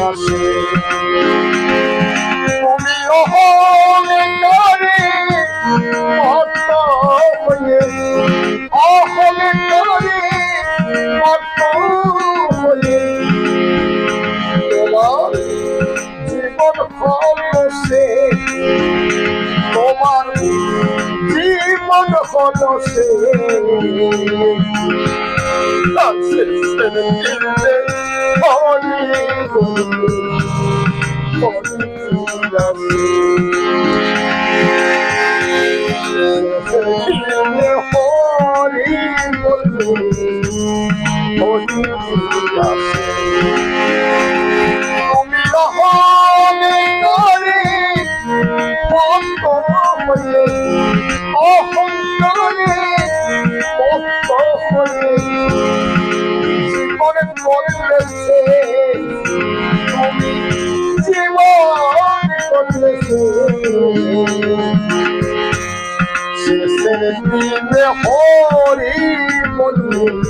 আসে তুমি অহংকারে মত্ত হয়ে অহংকারে মত্ত হয়ে তোমার জীবন হলো সে তোমার জীবন হলো সে জীবন করলেছে তুমি জীবন করলেছে শেষের দিনে হরি বললে